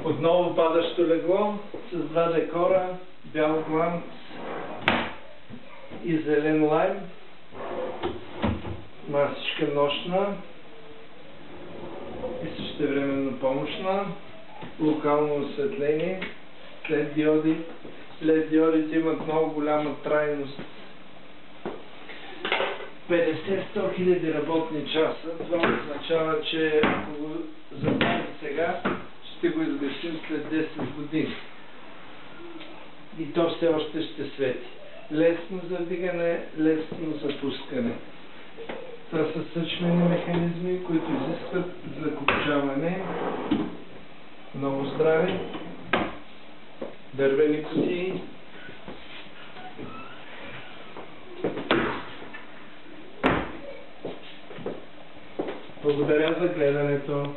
Отново падащо легло с два декора, бял гланц и зелен лайм, масичка нощна и същевременно помощна, локално осветление, LED диоди. LED диодите имат много голяма трайност. 50-100 хиляди работни часа. Това означава, че ако го запалим сега, ще го изгасим след 10 години. И то все още ще свети. Лесно за вдигане, лесно за пускане. Това са съчмени механизми, които изискват закопчаване. Много здрави. Дървени кутии. Благодаря за гледането.